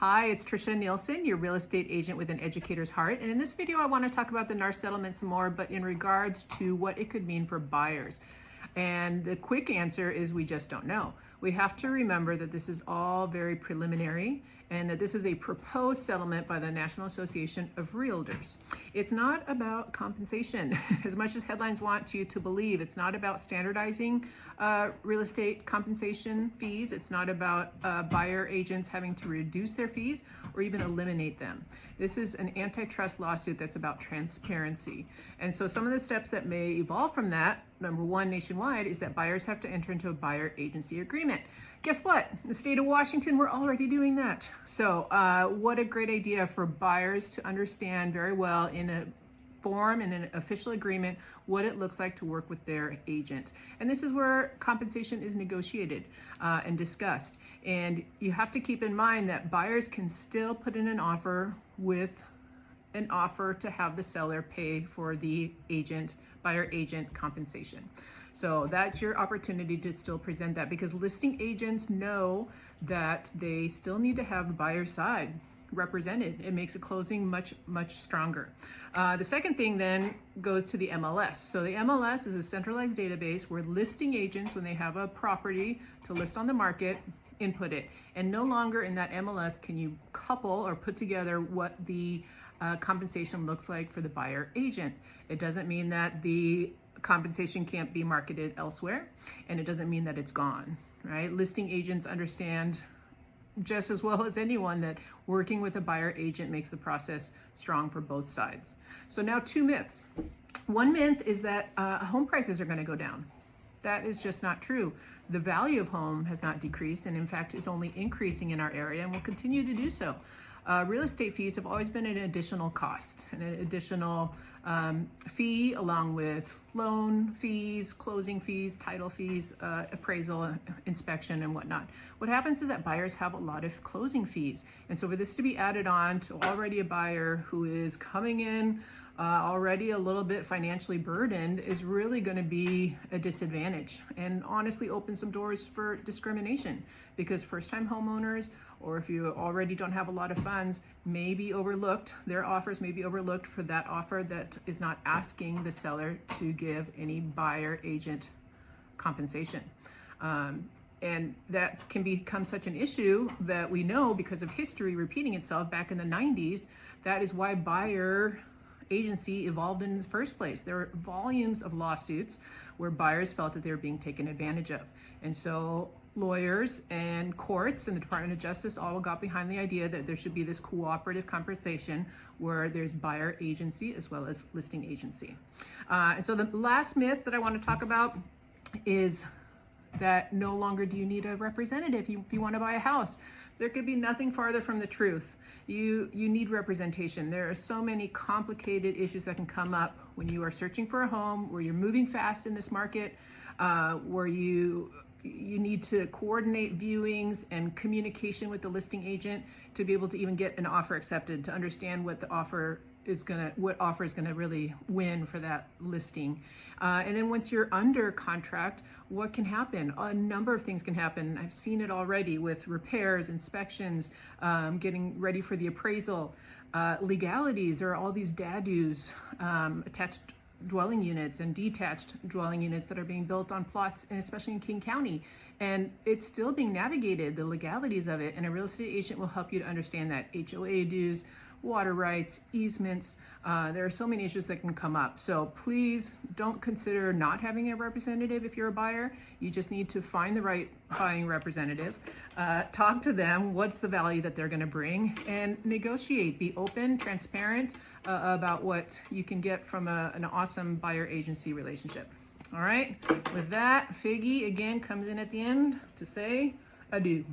Hi, it's Trisha Nielsen, your real estate agent with an educator's heart. And in this video, I want to talk about the NAR settlement some more, but in regards to what it could mean for buyers. And the quick answer is we just don't know. We have to remember that this is all very preliminary and that this is a proposed settlement by the National Association of Realtors. It's not about compensation. As much as headlines want you to believe, it's not about standardizing real estate compensation fees. It's not about buyer agents having to reduce their fees or even eliminate them. This is an antitrust lawsuit that's about transparency. And so some of the steps that may evolve from that, number one, nationwide, is that buyers have to enter into a buyer agency agreement. Guess what? In the state of Washington, we're already doing that. So what a great idea for buyers to understand very well in a form and an official agreement what it looks like to work with their agent. And this is where compensation is negotiated and discussed. And you have to keep in mind that buyers can still put in an offer with an offer to have the seller pay for the buyer agent compensation. So that's your opportunity to still present that, because listing agents know that they still need to have the buyer side represented. It makes a closing much stronger. The second thing then goes to the MLS. So the MLS is a centralized database where listing agents, when they have a property to list on the market, input it. And no longer in that MLS can you couple or put together what the compensation looks like for the buyer agent. It doesn't mean that the compensation can't be marketed elsewhere, and it doesn't mean that it's gone, right? Listing agents understand just as well as anyone that working with a buyer agent makes the process strong for both sides. So now two myths. One myth is that home prices are going to go down. That is just not true. The value of home has not decreased, and in fact is only increasing in our area and will continue to do so. Real estate fees have always been an additional cost, an additional fee, along with loan fees, closing fees, title fees, appraisal, inspection, and whatnot. What happens is that buyers have a lot of closing fees. And so for this to be added on to already a buyer who is coming in already a little bit financially burdened is really going to be a disadvantage, and honestly open some doors for discrimination, because first-time homeowners, or if you already don't have a lot of funds, may be overlooked. Their offers may be overlooked for that offer that is not asking the seller to give any buyer agent compensation. And that can become such an issue that we know, because of history repeating itself back in the 90s, that is why buyer agency evolved in the first place. There were volumes of lawsuits where buyers felt that they were being taken advantage of. And so lawyers and courts and the Department of Justice all got behind the idea that there should be this cooperative compensation where there's buyer agency as well as listing agency. And so the last myth that I want to talk about is that no longer do you need a representative if you want to buy a house. There could be nothing farther from the truth. You need representation. There are so many complicated issues that can come up when you are searching for a home, where you're moving fast in this market, where you need to coordinate viewings and communication with the listing agent to be able to even get an offer accepted, to understand what offer is gonna really win for that listing. And then once you're under contract, what can happen? A number of things can happen. I've seen it already with repairs, inspections, getting ready for the appraisal, legalities. There are all these DADUs, attached dwelling units and detached dwelling units that are being built on plots, and especially in King County. And it's still being navigated, the legalities of it. And a real estate agent will help you to understand that. HOA dues, water rights, easements. There are so many issues that can come up. So please don't consider not having a representative if you're a buyer. You just need to find the right buying representative, talk to them, what's the value that they're going to bring, and negotiate. Be open, transparent about what you can get from an awesome buyer agency relationship. All right, with that, Figgy again comes in at the end to say adieu.